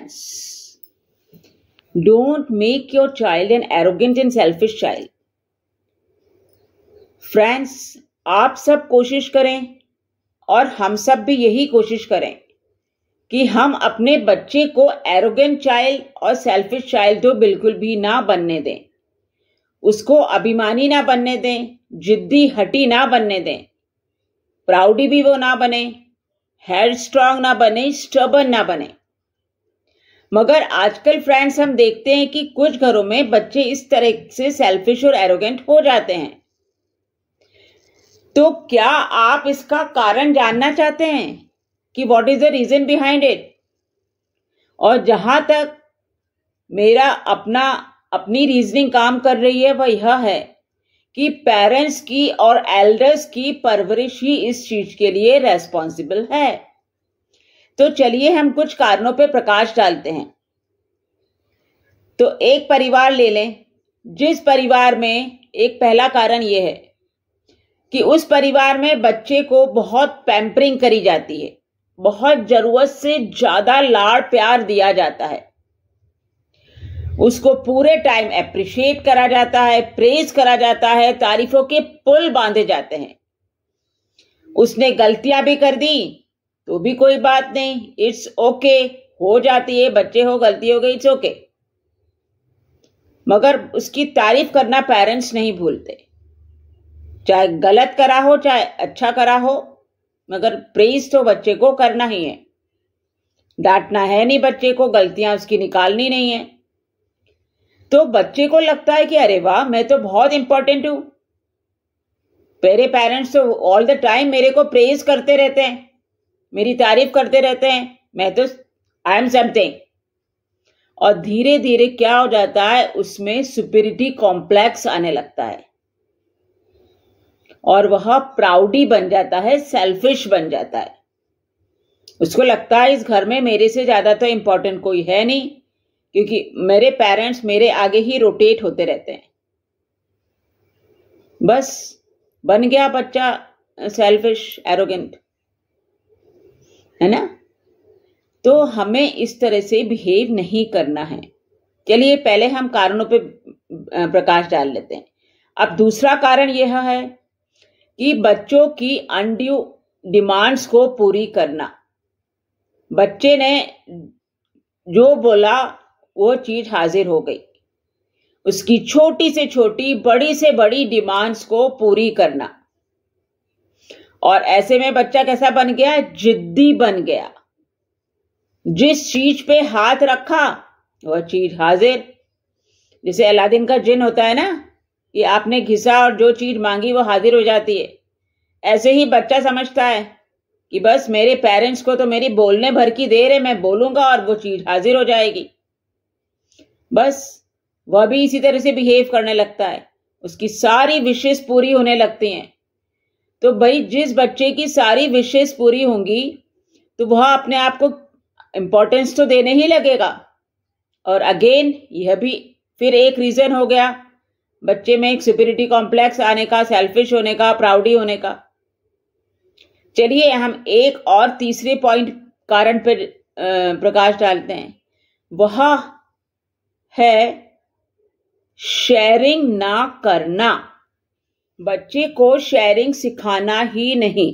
parents. Don't make your child an arrogant and selfish child. Friends, आप सब कोशिश करें और हम सब भी यही कोशिश करें कि हम अपने बच्चे को एरोगेंट चाइल्ड और सेल्फिश चाइल्ड तो बिल्कुल भी ना बनने दें, उसको अभिमानी ना बनने दें, जिद्दी हटी ना बनने दें, प्राउडी भी वो ना बने, हेड स्ट्रांग ना बने, स्टबर्न ना बने। मगर आजकल फ्रेंड्स हम देखते हैं कि कुछ घरों में बच्चे इस तरह से सेल्फिश और एरोगेंट हो जाते हैं। तो क्या आप इसका कारण जानना चाहते हैं कि what is the reason behind it? और जहां तक मेरा अपनी रीजनिंग काम कर रही है वह यह है कि पेरेंट्स की और एल्डर्स की परवरिश ही इस चीज के लिए रेस्पॉन्सिबल है। तो चलिए हम कुछ कारणों पे प्रकाश डालते हैं। तो एक परिवार ले लें, जिस परिवार में एक पहला कारण यह है कि उस परिवार में बच्चे को बहुत पैम्परिंग करी जाती है, बहुत जरूरत से ज्यादा लाड़ प्यार दिया जाता है, उसको पूरे टाइम एप्रिशिएट करा जाता है, प्रेज करा जाता है, तारीफों के पुल बांधे जाते हैं। उसने गलतियां भी कर दी तो भी कोई बात नहीं, इट्स ओके, हो जाती है, बच्चे हो, गलती हो गई, इट्स ओके। मगर उसकी तारीफ करना पेरेंट्स नहीं भूलते, चाहे गलत करा हो चाहे अच्छा करा हो, मगर प्रेज तो बच्चे को करना ही है। डांटना है नहीं बच्चे को, गलतियां उसकी निकालनी नहीं है। तो बच्चे को लगता है कि अरे वाह, मैं तो बहुत इंपॉर्टेंट हूं, मेरे पेरेंट्स तो ऑल द टाइम मेरे को प्रेज करते रहते हैं, मेरी तारीफ करते रहते हैं, मैं तो आई एम समथिंग। और धीरे धीरे क्या हो जाता है, उसमें सुपीरियरिटी कॉम्प्लेक्स आने लगता है और वह प्राउडी बन जाता है, सेल्फिश बन जाता है। उसको लगता है इस घर में मेरे से ज्यादा तो इंपॉर्टेंट कोई है नहीं, क्योंकि मेरे पेरेंट्स मेरे आगे ही रोटेट होते रहते हैं। बस बन गया बच्चा सेल्फिश, एरोगेंट, है ना। तो हमें इस तरह से बिहेव नहीं करना है। चलिए पहले हम कारणों पे प्रकाश डाल लेते हैं। अब दूसरा कारण यह है कि बच्चों की अनड्यू डिमांड्स को पूरी करना। बच्चे ने जो बोला वो चीज हाजिर हो गई, उसकी छोटी से छोटी, बड़ी से बड़ी डिमांड्स को पूरी करना। और ऐसे में बच्चा कैसा बन गया? जिद्दी बन गया। जिस चीज पे हाथ रखा वह चीज हाजिर। जैसे अलादीन का जिन होता है ना, कि आपने घिसा और जो चीज मांगी वो हाजिर हो जाती है। ऐसे ही बच्चा समझता है कि बस मेरे पेरेंट्स को तो मेरी बोलने भर की देर है, मैं बोलूंगा और वो चीज हाजिर हो जाएगी। बस वह भी इसी तरह से बिहेव करने लगता है, उसकी सारी विशेष पूरी होने लगती हैं। तो भाई जिस बच्चे की सारी विशेष पूरी होंगी तो वह अपने आप को इंपॉर्टेंस तो देने ही लगेगा। और अगेन यह भी फिर एक रीजन हो गया बच्चे में एक सुपीरियरिटी कॉम्प्लेक्स आने का, सेल्फिश होने का, प्राउडी होने का। चलिए हम एक और तीसरे पॉइंट कारण पर प्रकाश डालते हैं। वह है शेयरिंग ना करना। बच्चे को शेयरिंग सिखाना ही नहीं।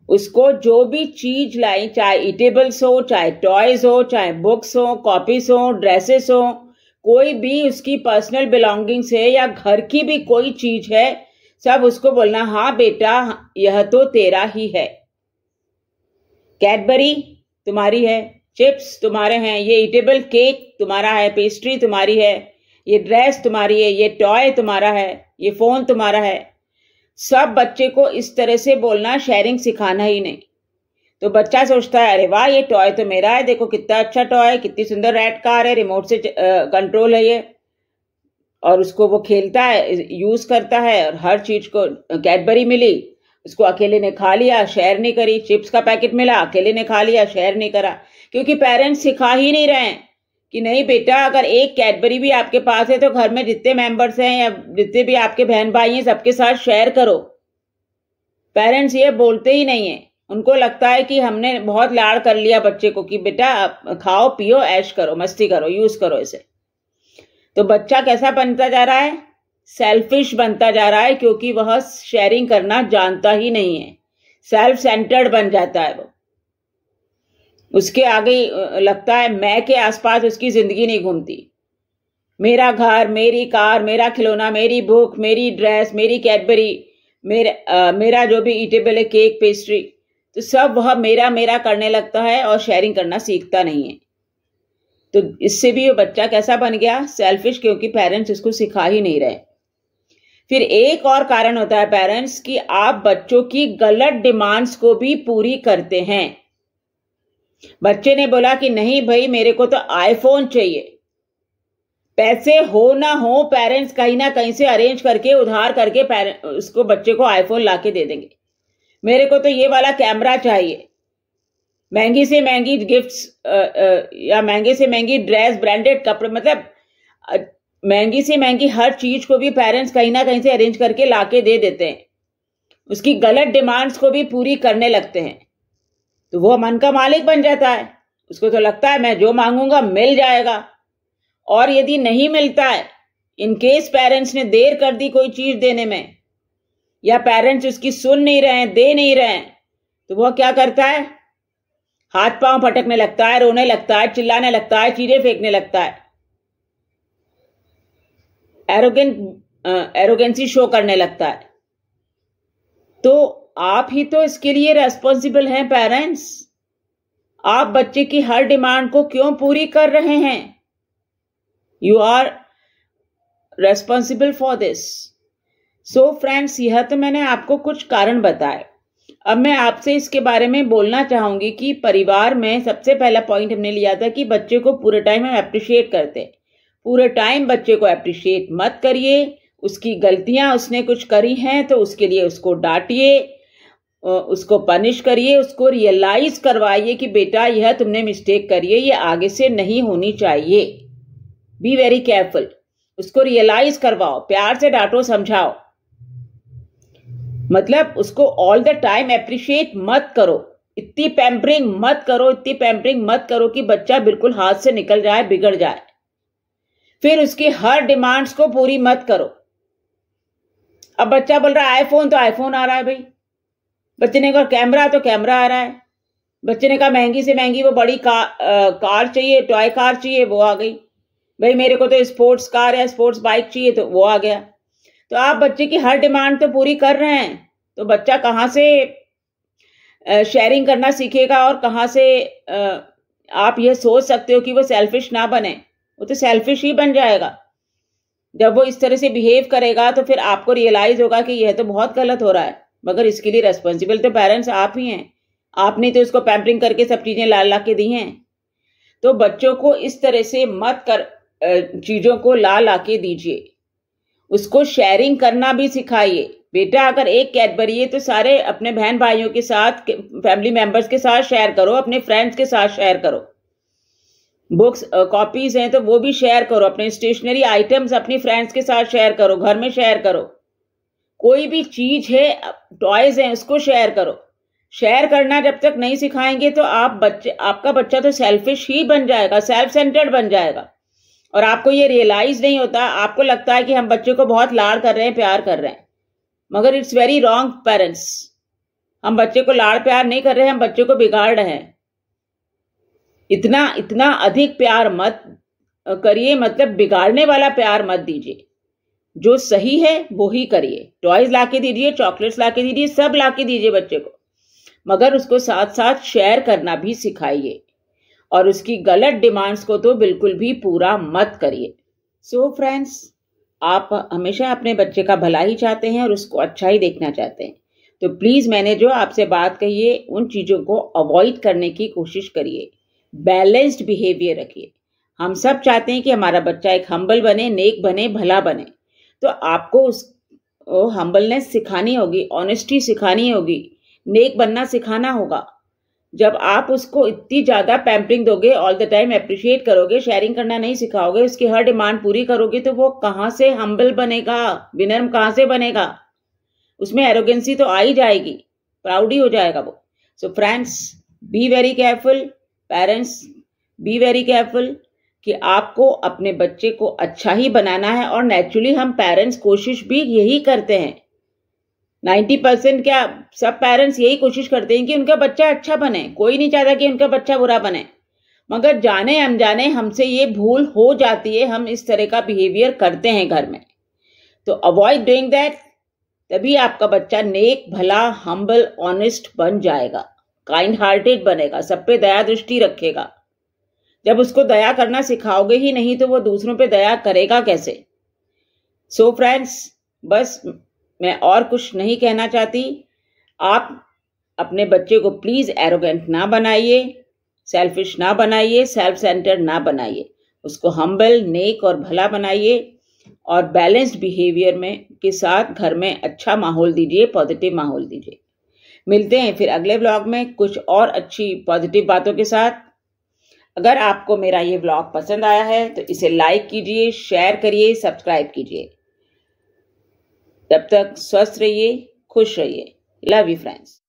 उसको जो भी चीज लाई, चाहे ईटेबल्स हो, चाहे टॉयज हो, चाहे बुक्स हो, कॉपीज हो, ड्रेसेस हो, कोई भी उसकी पर्सनल बिलोंगिंग्स है या घर की भी कोई चीज है, सब उसको बोलना हाँ बेटा यह तो तेरा ही है। कैडबरी तुम्हारी है, चिप्स तुम्हारे हैं, ये ईटेबल केक तुम्हारा है, पेस्ट्री तुम्हारी है, ये ड्रेस तुम्हारी है, ये टॉय तुम्हारा है, ये फोन तुम्हारा है। सब बच्चे को इस तरह से बोलना, शेयरिंग सिखाना ही नहीं। तो बच्चा सोचता है अरे वाह ये टॉय तो मेरा है, देखो कितना अच्छा टॉय है, कितनी सुंदर रेड कार है, रिमोट से कंट्रोल है ये। और उसको वो खेलता है, यूज करता है, और हर चीज को कैडबरी मिली, उसको अकेले ने खा लिया, शेयर नहीं करी। चिप्स का पैकेट मिला, अकेले ने खा लिया, शेयर नहीं करा, क्योंकि पेरेंट्स सिखा ही नहीं रहे हैं कि नहीं बेटा अगर एक कैडबरी भी आपके पास है तो घर में जितने मेंबर्स हैं या जितने भी आपके बहन भाई हैं सबके साथ शेयर करो। पेरेंट्स ये बोलते ही नहीं है उनको लगता है कि हमने बहुत लाड़ कर लिया बच्चे को कि बेटा खाओ पियो ऐश करो मस्ती करो यूज करो इसे। तो बच्चा कैसा बनता जा रहा है? सेल्फिश बनता जा रहा है, क्योंकि वह शेयरिंग करना जानता ही नहीं है। सेल्फ सेंटर्ड बन जाता है वो। उसके आगे लगता है मैं के आसपास उसकी जिंदगी नहीं घूमती। मेरा घर, मेरी कार, मेरा खिलौना, मेरी बुक, मेरी ड्रेस, मेरी कैडबरी, मेरा जो भी ईटेबल है केक पेस्ट्री, तो सब वह मेरा मेरा करने लगता है और शेयरिंग करना सीखता नहीं है। तो इससे भी वो बच्चा कैसा बन गया? सेल्फिश, क्योंकि पेरेंट्स इसको सिखा ही नहीं रहे। फिर एक और कारण होता है पेरेंट्स कि आप बच्चों की गलत डिमांड्स को भी पूरी करते हैं। बच्चे ने बोला कि नहीं भाई मेरे को तो आईफोन चाहिए। पैसे हो ना हो पेरेंट्स कहीं ना कहीं से अरेंज करके उधार करके उसको बच्चे को आईफोन लाके दे देंगे। मेरे को तो ये वाला कैमरा चाहिए, महंगी से महंगी गिफ्ट्स या महंगे से महंगी ड्रेस, ब्रांडेड कपड़े, मतलब महंगी से महंगी हर चीज को भी पेरेंट्स कहीं ना कहीं से अरेंज करके लाके दे देते हैं। उसकी गलत डिमांड्स को भी पूरी करने लगते हैं। तो वो मन का मालिक बन जाता है। उसको तो लगता है मैं जो मांगूंगा मिल जाएगा। और यदि नहीं मिलता है, इन केस पेरेंट्स ने देर कर दी कोई चीज देने में, या पेरेंट्स उसकी सुन नहीं रहे हैं, दे नहीं रहे हैं, तो वह क्या करता है? हाथ पांव पटकने लगता है, रोने लगता है, चिल्लाने लगता है, चीजें फेंकने लगता है, एरोगेंसी शो करने लगता है। तो आप ही तो इसके लिए रेस्पॉन्सिबल हैं पेरेंट्स। आप बच्चे की हर डिमांड को क्यों पूरी कर रहे हैं? You are responsible for this. So friends, यह तो मैंने आपको कुछ कारण बताए। अब मैं आपसे इसके बारे में बोलना चाहूंगी कि परिवार में सबसे पहला पॉइंट हमने लिया था कि बच्चे को पूरे टाइम हम अप्रिशिएट करते हैं। पूरे टाइम बच्चे को अप्रिशिएट मत करिए। उसकी गलतियां उसने कुछ करी हैं तो उसके लिए उसको डांटिए, उसको पनिश करिए, उसको रियलाइज करवाइए कि बेटा यह तुमने मिस्टेक करी है, ये आगे से नहीं होनी चाहिए। Be very careful. उसको रियलाइज करवाओ, प्यार से डांटो, समझाओ। मतलब उसको ऑल द टाइम अप्रिशिएट मत करो, इतनी पैम्परिंग मत करो, इतनी पैम्परिंग मत करो कि बच्चा बिल्कुल हाथ से निकल जाए, बिगड़ जाए। फिर उसकी हर डिमांड्स को पूरी मत करो। अब बच्चा बोल रहा है आईफोन, तो आईफोन आ रहा है भाई। बच्चे ने कहा कैमरा, तो कैमरा आ रहा है। बच्चे ने कहा महंगी से महंगी वो बड़ी कार चाहिए, टॉय कार चाहिए, वो आ गई। भाई मेरे को तो स्पोर्ट्स कार या स्पोर्ट्स बाइक चाहिए, तो वो आ गया। तो आप बच्चे की हर डिमांड तो पूरी कर रहे हैं, तो बच्चा कहाँ से शेयरिंग करना सीखेगा और कहाँ से आप यह सोच सकते हो कि वो सेल्फिश ना बने? वो तो सेल्फिश ही बन जाएगा। जब वो इस तरह से बिहेव करेगा तो फिर आपको रियलाइज होगा कि यह तो बहुत गलत हो रहा है, मगर इसके लिए रेस्पॉन्सिबल तो पेरेंट्स आप ही हैं। आपने तो इसको पैम्परिंग करके सब चीजें ला के दी हैं। तो बच्चों को इस तरह से मत कर चीजों को ला के दीजिए। उसको शेयरिंग करना भी सिखाइए। बेटा अगर एक कैडबरी है तो सारे अपने बहन भाइयों के साथ, फैमिली मेंबर्स के साथ शेयर करो, अपने फ्रेंड्स के साथ शेयर करो। बुक्स कॉपीज हैं तो वो भी शेयर करो। अपने स्टेशनरी आइटम्स अपनी फ्रेंड्स के साथ शेयर करो, घर में शेयर करो। कोई भी चीज है, टॉयज हैं, उसको शेयर करो। शेयर करना जब तक नहीं सिखाएंगे तो आपका बच्चा तो सेल्फिश ही बन जाएगा, सेल्फ सेंटर्ड बन जाएगा। और आपको ये रियलाइज नहीं होता। आपको लगता है कि हम बच्चे को बहुत लाड़ कर रहे हैं, प्यार कर रहे हैं, मगर इट्स वेरी रॉन्ग पेरेंट्स। हम बच्चे को लाड़ प्यार नहीं कर रहे हैं, हम बच्चे को बिगाड़ रहे हैं। इतना अधिक प्यार मत करिए, मतलब बिगाड़ने वाला प्यार मत दीजिए। जो सही है वो ही करिए। टॉयज लाके दीजिए, चॉकलेट्स लाके दीजिए, सब लाके दीजिए बच्चे को, मगर उसको साथ साथ शेयर करना भी सिखाइए। और उसकी गलत डिमांड्स को तो बिल्कुल भी पूरा मत करिए। सो फ्रेंड्स, आप हमेशा अपने बच्चे का भला ही चाहते हैं और उसको अच्छा ही देखना चाहते हैं, तो प्लीज मैंने जो आपसे बात कही है उन चीजों को अवॉइड करने की कोशिश करिए। बैलेंस्ड बिहेवियर रखिए। हम सब चाहते हैं कि हमारा बच्चा एक हम्बल बने, नेक बने, भला बने। तो आपको उसको हम्बलनेस सिखानी होगी, ऑनेस्टी सिखानी होगी, नेक बनना सिखाना होगा। जब आप उसको इतनी ज्यादा पैम्परिंग दोगे, ऑल द टाइम अप्रिशिएट करोगे, शेयरिंग करना नहीं सिखाओगे, उसकी हर डिमांड पूरी करोगे, तो वो कहां से हम्बल बनेगा, विनम्र कहां से बनेगा? उसमें एरोगेंसी तो आ ही जाएगी, प्राउड ही हो जाएगा वो। So friends, be very careful, parents be very careful कि आपको अपने बच्चे को अच्छा ही बनाना है। और नेचुरली हम पेरेंट्स कोशिश भी यही करते हैं, 90% क्या सब पेरेंट्स यही कोशिश करते हैं कि उनका बच्चा अच्छा बने। कोई नहीं चाहता कि उनका बच्चा बुरा बने, मगर जाने अनजाने हमसे ये भूल हो जाती है, हम इस तरह का बिहेवियर करते हैं घर में। तो अवॉइड डूइंग दैट, तभी आपका बच्चा नेक, भला, हम्बल, ऑनेस्ट बन जाएगा, काइंड हार्टेड बनेगा, सब पे दया दृष्टि रखेगा। जब उसको दया करना सिखाओगे ही नहीं तो वो दूसरों पे दया करेगा कैसे? सो फ्रेंड्स, बस मैं और कुछ नहीं कहना चाहती। आप अपने बच्चे को प्लीज एरोगेंट ना बनाइए, सेल्फिश ना बनाइए, सेल्फ सेंटर्ड ना बनाइए। उसको हम्बल, नेक और भला बनाइए और बैलेंस्ड बिहेवियर में के साथ घर में अच्छा माहौल दीजिए, पॉजिटिव माहौल दीजिए। मिलते हैं फिर अगले व्लॉग में कुछ और अच्छी पॉजिटिव बातों के साथ। अगर आपको मेरा ये व्लॉग पसंद आया है तो इसे लाइक कीजिए, शेयर करिए, सब्सक्राइब कीजिए। तब तक स्वस्थ रहिए, खुश रहिए। Love you friends.